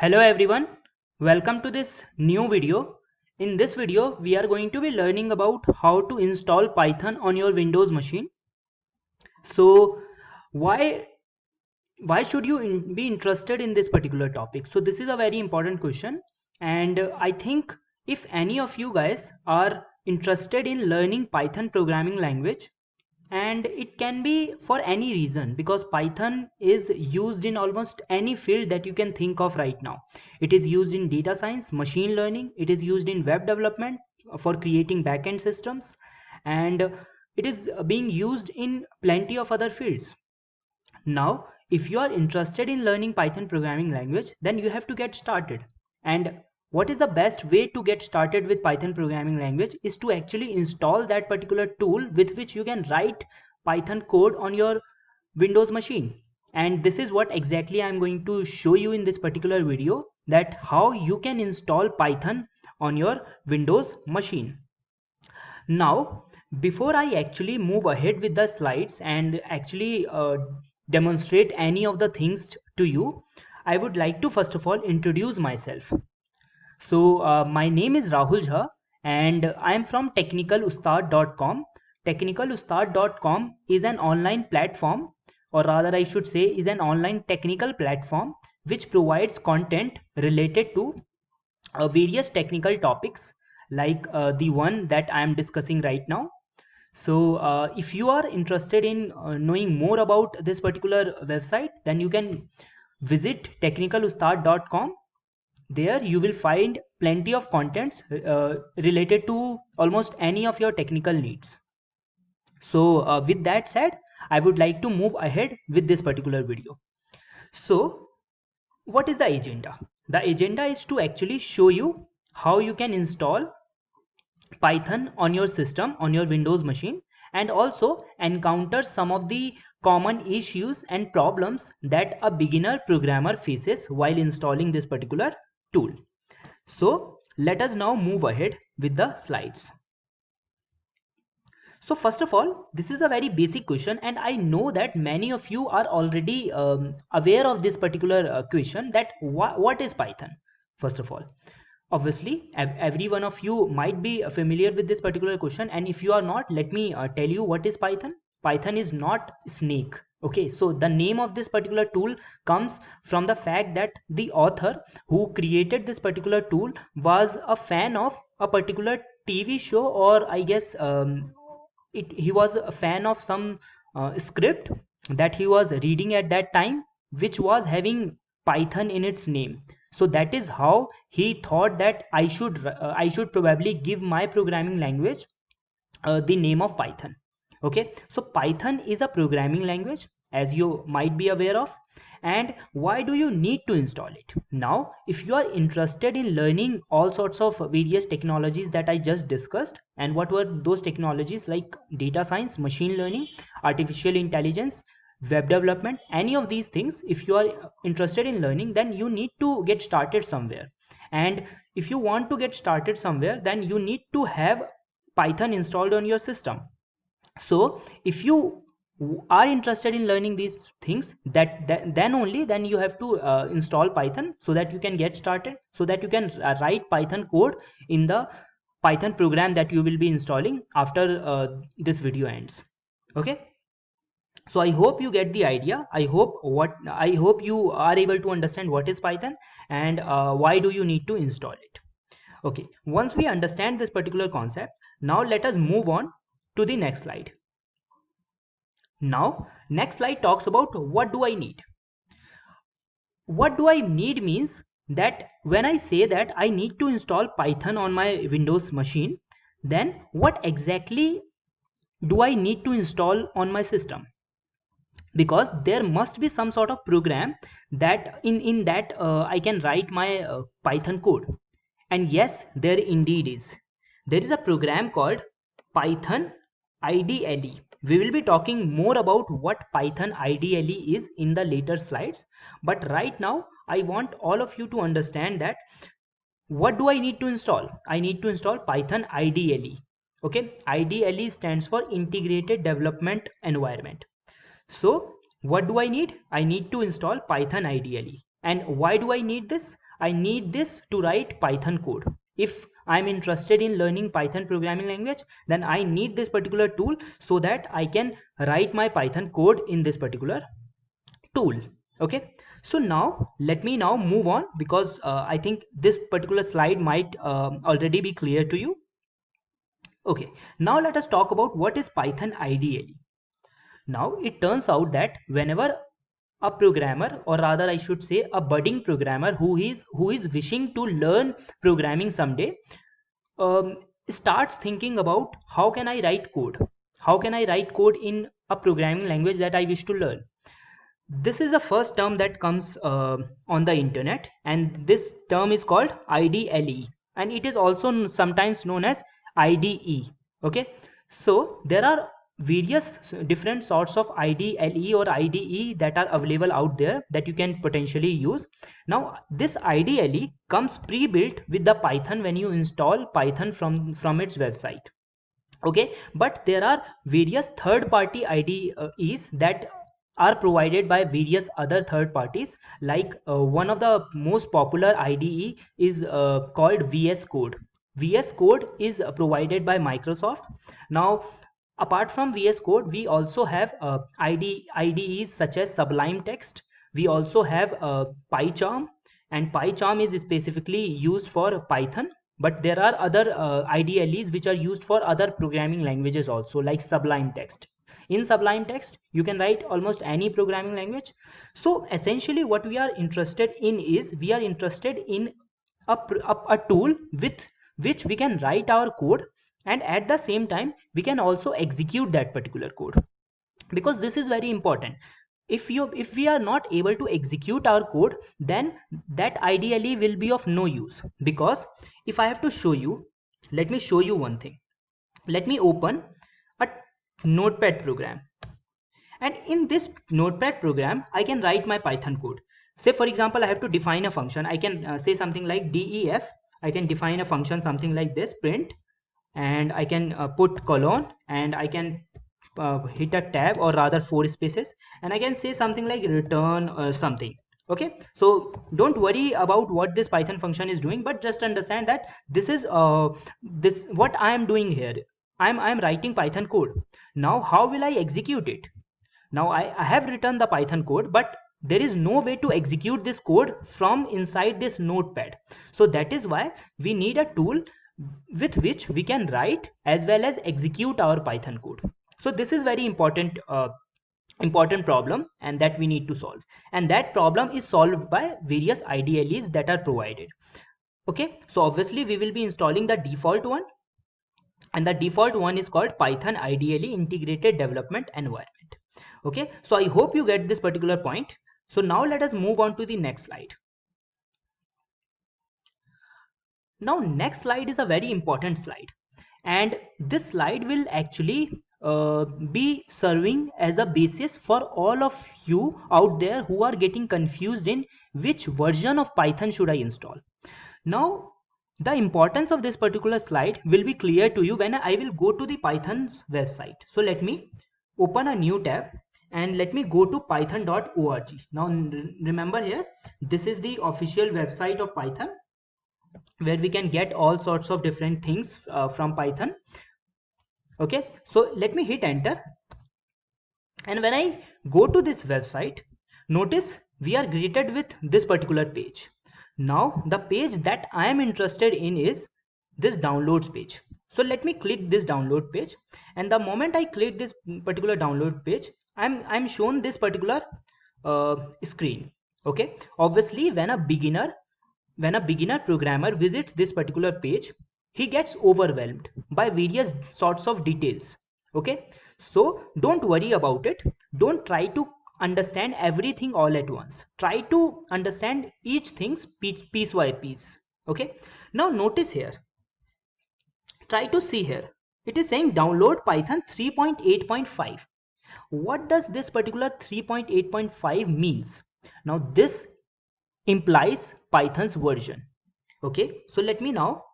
Hello everyone, welcome to this new video. In this video, we are going to be learning about how to install Python on your Windows machine. So why should you be interested in this particular topic? So this is a very important question, and I think if any of you guys are interested in learning Python programming language, and it can be for any reason because Python is used in almost any field that you can think of right now. It is used in data science, machine learning, it is used in web development for creating backend systems, and it is being used in plenty of other fields. Now, if you are interested in learning Python programming language, then you have to get started. And what is the best way to get started with Python programming language is to actually install that particular tool with which you can write Python code on your Windows machine. And this is what exactly I'm going to show you in this particular video, that how you can install Python on your Windows machine. Now, before I actually move ahead with the slides and actually demonstrate any of the things to you, I would like to first of all introduce myself. So, my name is Rahul Jha and I am from technicalustad.com. Technicalustad.com is an online platform, or rather I should say is an online technical platform which provides content related to various technical topics like the one that I am discussing right now. So if you are interested in knowing more about this particular website, then you can visit technicalustad.com. There you will find plenty of contents related to almost any of your technical needs. So with that said, I would like to move ahead with this particular video. So what is the agenda? The agenda is to actually show you how you can install Python on your system, on your Windows machine, and also encounter some of the common issues and problems that a beginner programmer faces while installing this particular tool. So let us now move ahead with the slides. So first of all, this is a very basic question, and I know that many of you are already aware of this particular question, that what is Python. First of all, obviously every one of you might be familiar with this particular question, and if you are not, let me tell you what is Python. Python is not snake. Okay, so the name of this particular tool comes from the fact that the author who created this particular tool was a fan of a particular TV show, or I guess he was a fan of some script that he was reading at that time, which was having Python in its name. So that is how he thought that I should probably give my programming language the name of Python. Okay, so Python is a programming language, as you might be aware of. And why do you need to install it? Now, if you are interested in learning all sorts of various technologies that I just discussed, and what were those technologies, like data science, machine learning, artificial intelligence, web development, any of these things, if you are interested in learning, then you need to get started somewhere. And if you want to get started somewhere, then you need to have Python installed on your system. So if you are interested in learning these things, then you have to install Python, so that you can get started, so that you can write Python code in the Python program that you will be installing after this video ends. Okay, so I hope you get the idea. I hope you are able to understand what is Python and why do you need to install it. Okay, once we understand this particular concept, now let us move on to the next slide. Now, next slide talks about what do I need. What do I need means that when I say that I need to install Python on my Windows machine, then what exactly do I need to install on my system? Because there must be some sort of program that in that I can write my Python code. And yes, there indeed is. There is a program called Python IDLE. We will be talking more about what Python IDLE is in the later slides. But right now, I want all of you to understand that what do I need to install? I need to install Python IDLE. Okay, IDLE stands for Integrated Development Environment. So what do I need? I need to install Python IDLE. And why do I need this? I need this to write Python code. If I'm interested in learning Python programming language, then I need this particular tool so that I can write my Python code in this particular tool. Okay, so now let me now move on, because I think this particular slide might already be clear to you. Okay, now let us talk about what is Python IDLE. Now it turns out that whenever a programmer, or rather I should say a budding programmer who is wishing to learn programming someday, starts thinking about how can I write code, how can I write code in a programming language that I wish to learn. This is the first term that comes on the internet, and this term is called IDLE, and it is also sometimes known as IDE. Okay, so there are various different sorts of IDLE or IDE that are available out there that you can potentially use. Now this IDLE comes pre-built with the Python when you install Python from its website. Okay, but there are various third-party IDEs that are provided by various other third parties, like one of the most popular IDE is called VS Code. VS Code is provided by Microsoft. Now apart from VS Code, we also have IDEs such as Sublime Text. We also have PyCharm, and PyCharm is specifically used for Python, but there are other IDLEs which are used for other programming languages also, like Sublime Text. In Sublime Text you can write almost any programming language. So essentially what we are interested in is, we are interested in a tool with which we can write our code, and at the same time we can also execute that particular code, because this is very important. If we are not able to execute our code, then that ideally will be of no use. Because if I have to show you, let me show you one thing. Let me open a notepad program, and in this notepad program I can write my Python code. Say for example I have to define a function. I can say something like def. I can define a function something like this, print, and I can put colon, and I can hit a tab, or rather 4 spaces, and I can say something like return something. Okay, so don't worry about what this Python function is doing, but just understand that this is this what I am doing here. I'm writing Python code. Now how will I execute it? Now I have written the Python code, but there is no way to execute this code from inside this notepad. So that is why we need a tool with which we can write as well as execute our Python code. So this is very important problem, and that we need to solve, and that problem is solved by various IDLEs that are provided. Okay, so obviously we will be installing the default one, and the default one is called Python IDLE Integrated Development Environment. Okay, so I hope you get this particular point. So now let us move on to the next slide. Now next slide is a very important slide, and this slide will actually be serving as a basis for all of you out there who are getting confused in which version of Python should I install. Now the importance of this particular slide will be clear to you when I will go to the Python's website. So let me open a new tab and let me go to python.org. Now remember here, this is the official website of Python, where we can get all sorts of different things from Python. Okay, so let me hit enter, and when I go to this website, notice we are greeted with this particular page. Now the page that I am interested in is this downloads page. So let me click this download page, and the moment I click this particular download page, I'm shown this particular screen. Okay, obviously when a beginner programmer visits this particular page, he gets overwhelmed by various sorts of details. Okay, so don't worry about it. Don't try to understand everything all at once. Try to understand each thing piece by piece. Okay, now notice here, try to see here, it is saying download Python 3.8.5. What does this particular 3.8.5 means? Now this implies Python's version. Okay, so let me now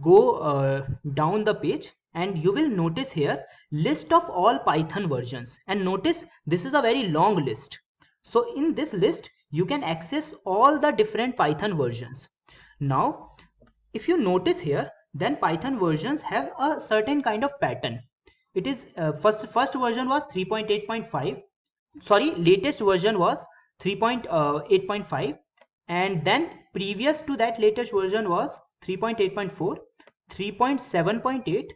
go down the page, and you will notice here list of all Python versions, and notice this is a very long list. So in this list you can access all the different Python versions. Now, if you notice here, then Python versions have a certain kind of pattern. It is first version was 3.8.5. Sorry, latest version was 3.8.5, and then previous to that latest version was 3.8.4, 3.7.8,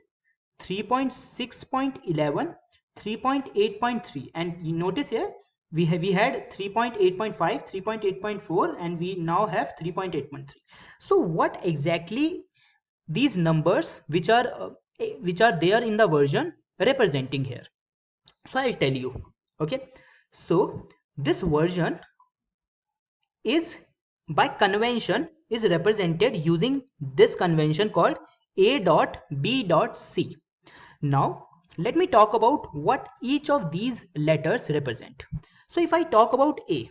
3.6.11, 3.8.3, and you notice here we had 3.8.5, 3.8.4, and we now have 3.8.3. So what exactly these numbers which are there in the version representing here? So I'll tell you. Okay, so this version is by convention is represented using this convention called A.B.C. Now let me talk about what each of these letters represent. So if I talk about A,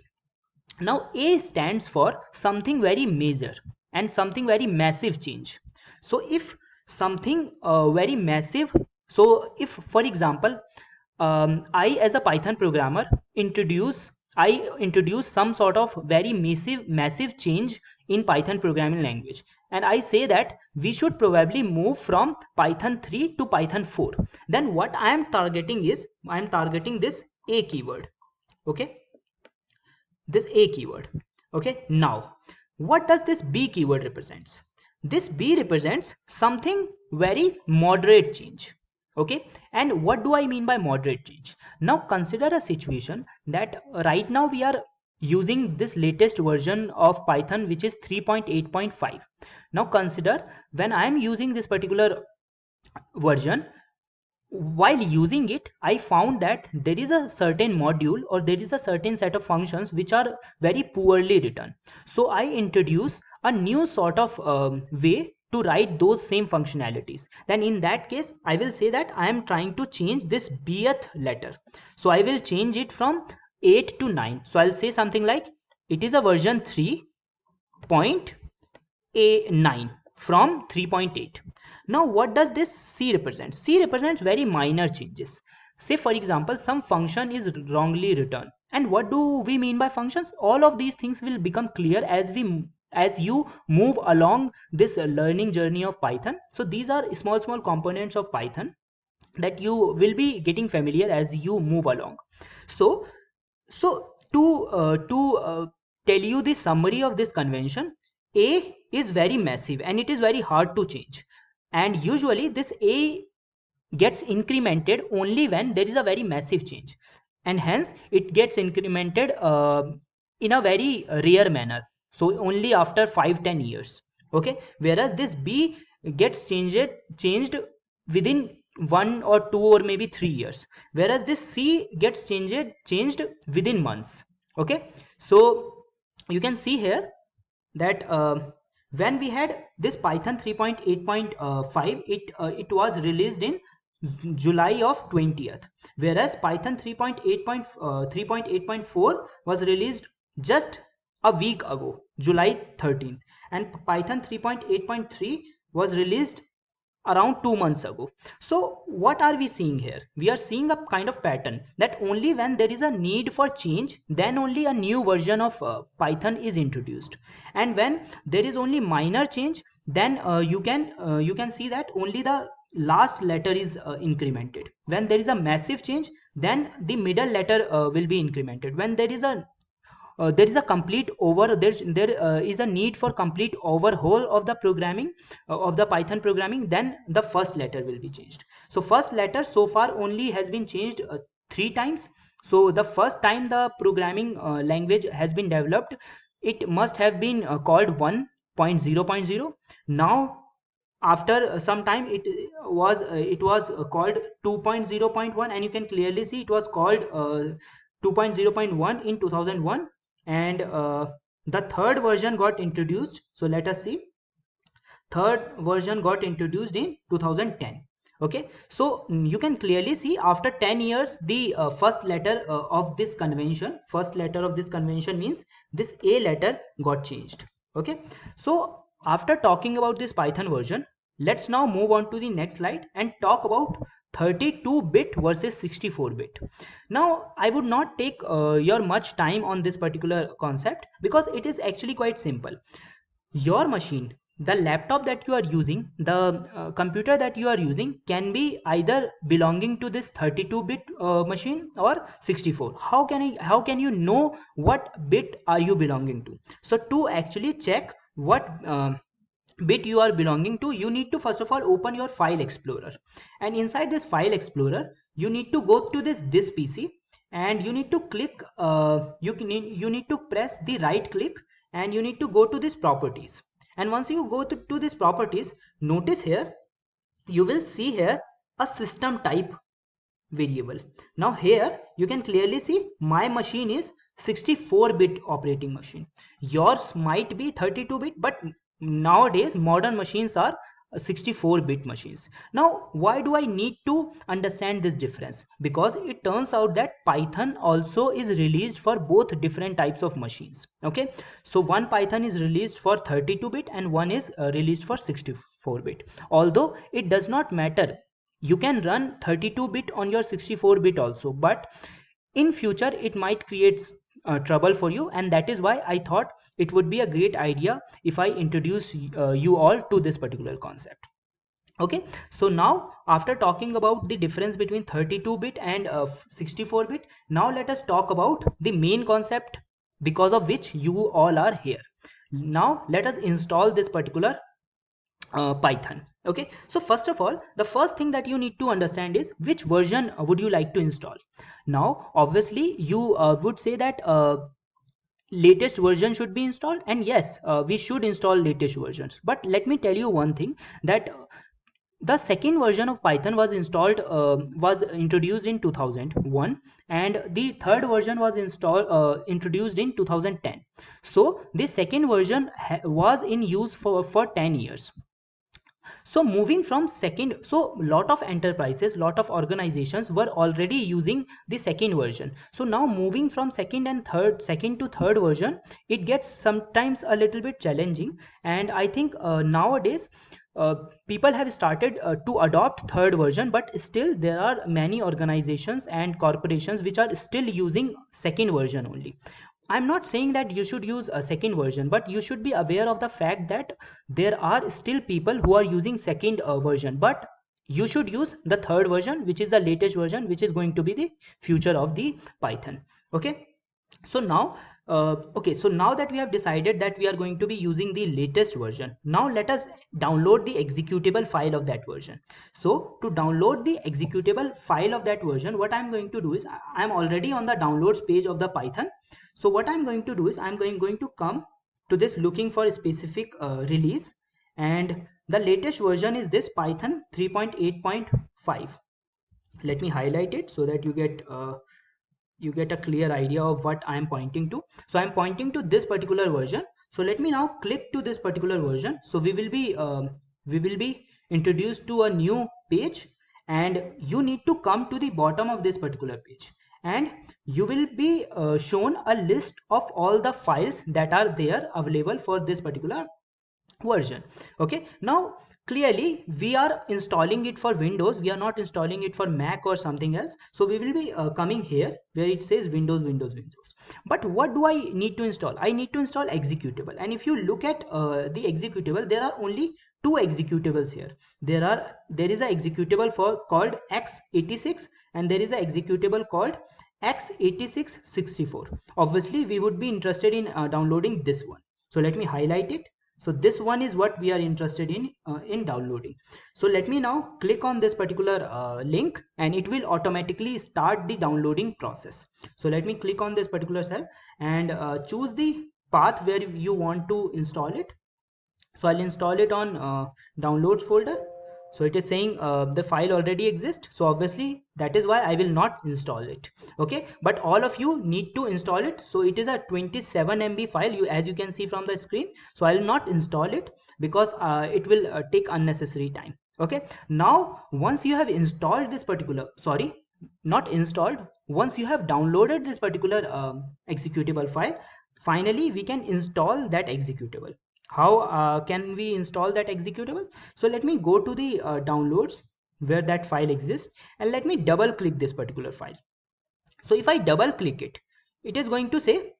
now A stands for something very major and something very massive change. So if something very massive, so if for example I as a Python programmer introduce some sort of very massive change in Python programming language, and I say that we should probably move from Python 3 to Python 4, then what I am targeting is I am targeting this A keyword. Okay, this A keyword. Okay, now what does this B keyword represents? This B represents something very moderate change. Okay, and what do I mean by moderate change? Now consider a situation that right now we are using this latest version of Python, which is 3.8.5. now consider when I am using this particular version, while using it I found that there is a certain module or there is a certain set of functions which are very poorly written. So I introduce a new sort of way to write those same functionalities. Then in that case I will say that I am trying to change this bth letter, so I will change it from 8 to 9. So I'll say something like it is a version 3.A9 from 3.8. Now what does this C represent? C represents very minor changes. Say for example some function is wrongly written, and what do we mean by functions? All of these things will become clear as you move along this learning journey of Python. So these are small components of Python that you will be getting familiar as you move along. So to tell you the summary of this convention, A is very massive and it is very hard to change, and usually this A gets incremented only when there is a very massive change, and hence it gets incremented in a very rare manner, so only after 5-10 years. Okay, whereas this B gets changed within 1 or 2 or maybe 3 years, whereas this C gets changed within months. Okay, so you can see here that when we had this Python 3.8.5, it was released in July of 20th, whereas Python 3.8.4 was released just a week ago, July 13th, and Python 3.8.3 was released around 2 months ago. So what are we seeing here? We are seeing a kind of pattern that only when there is a need for change, then only a new version of Python is introduced, and when there is only minor change, then you can see that only the last letter is incremented. When there is a massive change, then the middle letter will be incremented. When there is a complete there is a need for complete overhaul of the programming of the Python programming, then the first letter will be changed. So first letter so far only has been changed 3 times. So the first time the programming language has been developed, it must have been called 1.0.0. Now after some time it was called 2.0.1, and you can clearly see it was called 2.0.1 in 2001, and the third version got introduced. So let us see, third version got introduced in 2010. Okay, so you can clearly see after 10 years the first letter of this convention means this A letter got changed. Okay, so after talking about this Python version, let's now move on to the next slide and talk about 32-bit versus 64-bit. Now I would not take your much time on this particular concept because it is actually quite simple. Your machine, the laptop that you are using, the computer that you are using can be either belonging to this 32-bit machine or 64. How can you know what bit are you belonging to? So to actually check what bit you are belonging to, you need to first of all open your file explorer, and inside this file explorer you need to go to this PC, and you need to click you need to press the right click, and you need to go to this properties. And once you go to this properties, notice here you will see here a system type variable. Now here you can clearly see my machine is 64-bit operating machine. Yours might be 32-bit, but nowadays modern machines are 64-bit machines. Now why do I need to understand this difference? Because it turns out that Python also is released for both different types of machines. Okay, so one Python is released for 32-bit and one is released for 64-bit. Although it does not matter, you can run 32-bit on your 64-bit also, but in future it might create trouble for you, and that is why I thought it would be a great idea if I introduce you all to this particular concept. Okay, so now after talking about the difference between 32-bit and 64-bit, now let us talk about the main concept because of which you all are here. Now let us install this particular Python. Okay, so first of all, the first thing that you need to understand is which version would you like to install. Now obviously you would say that latest version should be installed, and yes, we should install latest versions, but let me tell you one thing, that the second version of Python was introduced in 2001, and the third version was introduced in 2010. So the second version was in use for 10 years. So moving from second, so lot of enterprises, lot of organizations were already using the second version. So now moving from second to third version, it gets sometimes a little bit challenging, and I think nowadays people have started to adopt third version, but still there are many organizations and corporations which are still using second version only. I'm not saying that you should use a second version, but you should be aware of the fact that there are still people who are using second version, but you should use the third version, which is the latest version, which is going to be the future of the Python. Okay, so now so now that we have decided that we are going to be using the latest version, now let us download the executable file of that version. So to download the executable file of that version, what I'm going to do is, I'm already on the downloads page of the Python. So what I'm going to do is, I'm going to come to this looking for a specific release, and the latest version is this Python 3.8.5. Let me highlight it so that you get a clear idea of what I am pointing to. So I'm pointing to this particular version. So let me now click to this particular version. So we will be introduced to a new page, and you need to come to the bottom of this particular page, and you will be shown a list of all the files that are there available for this particular version. Okay, now clearly we are installing it for Windows, we are not installing it for Mac or something else. So we will be coming here where it says Windows. But what do I need to install? I need to install executable, and if you look at the executable, there are only two executables here. There is a executable called x86, and there is a executable called x86-64. Obviously we would be interested in downloading this one, so let me highlight it. So this one is what we are interested in downloading. So let me now click on this particular link, and it will automatically start the downloading process. So let me click on this particular cell and choose the path where you want to install it. So I'll install it on downloads folder. So it is saying the file already exists, so obviously that is why I will not install it. Okay, but all of you need to install it. So it is a 27 MB file, as you can see from the screen. So I will not install it because it will take unnecessary time. Okay, now once you have installed this particular, once you have downloaded this particular executable file, finally we can install that executable. How can we install that executable? So let me go to the downloads, where that file exists, and let me double click this particular file. So if I double click it, it is going to say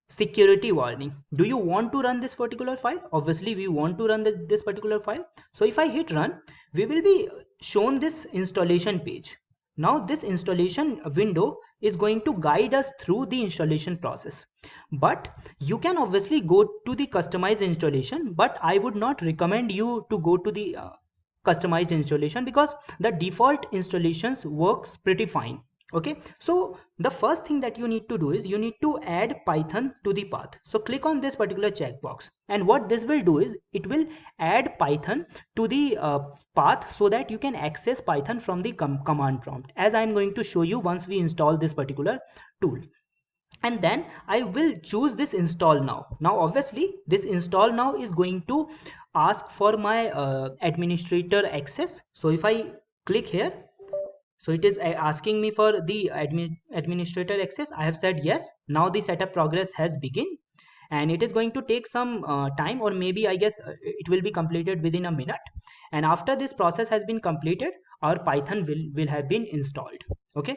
security warning. Do you want to run this particular file? Obviously we want to run this particular file. So if I hit run, we will be shown this installation page. Now this installation window is going to guide us through the installation process, but you can obviously go to the customized installation, but I would not recommend you to go to the customized installation, because the default installations works pretty fine. Okay, so the first thing that you need to do is you need to add Python to the path. So click on this particular checkbox, and what this will do is it will add Python to the path, so that you can access Python from the command prompt, as I'm going to show you once we install this particular tool. And then I will choose this install now. Now obviously this install now is going to ask for my administrator access. So if I click here, so it is asking me for the administrator access. I have said yes. Now the setup progress has begun, and it is going to take some time, or maybe I guess it will be completed within a minute. And after this process has been completed, our Python will have been installed. Okay,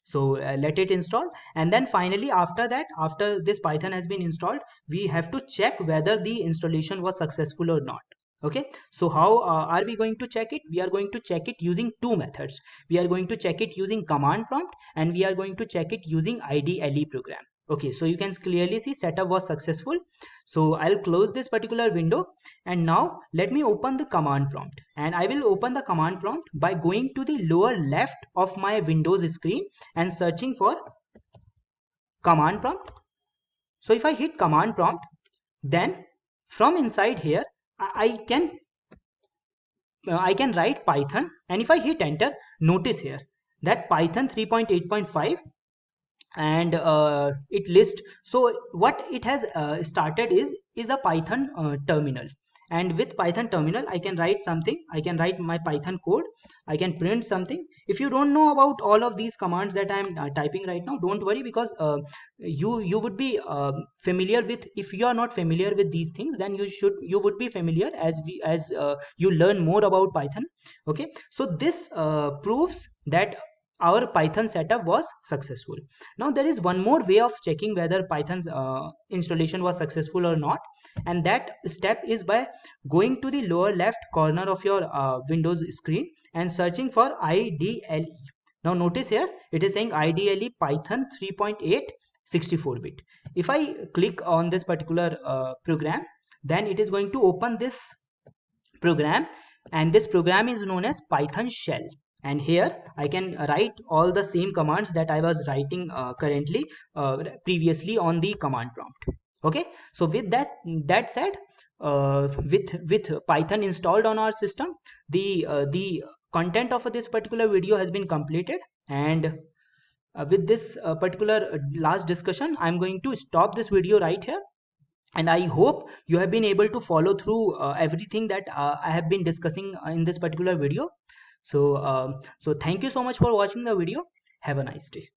so let it install, and then finally after that, after this Python has been installed, we have to check whether the installation was successful or not. Okay, so how are we going to check it? We are going to check it using two methods. We are going to check it using command prompt, and we are going to check it using IDLE program. Okay, so you can clearly see setup was successful. So I'll close this particular window, and now let me open the command prompt, and I will open the command prompt by going to the lower left of my Windows screen and searching for command prompt. So if I hit command prompt, then from inside here I can write Python, and if I hit enter, notice here that Python 3.8.5, and it lists. So what it has started is a Python terminal, and with Python terminal I can write something. I can write my Python code, I can print something. If you don't know about all of these commands that I'm typing right now, don't worry, because you would be familiar with. If you are not familiar with these things, then you would be familiar as you learn more about Python. Okay, so this proves that our Python setup was successful. Now there is one more way of checking whether Python's installation was successful or not, and that step is by going to the lower left corner of your Windows screen and searching for IDLE. Now notice here it is saying IDLE Python 3.8 64-bit. If I click on this particular program, then it is going to open this program, and this program is known as Python shell. And here I can write all the same commands that I was writing currently previously on the command prompt. Okay, so with that said, with Python installed on our system, the content of this particular video has been completed, and with this particular last discussion, I'm going to stop this video right here. And I hope you have been able to follow through everything that I have been discussing in this particular video. So so thank you so much for watching the video. Have a nice day.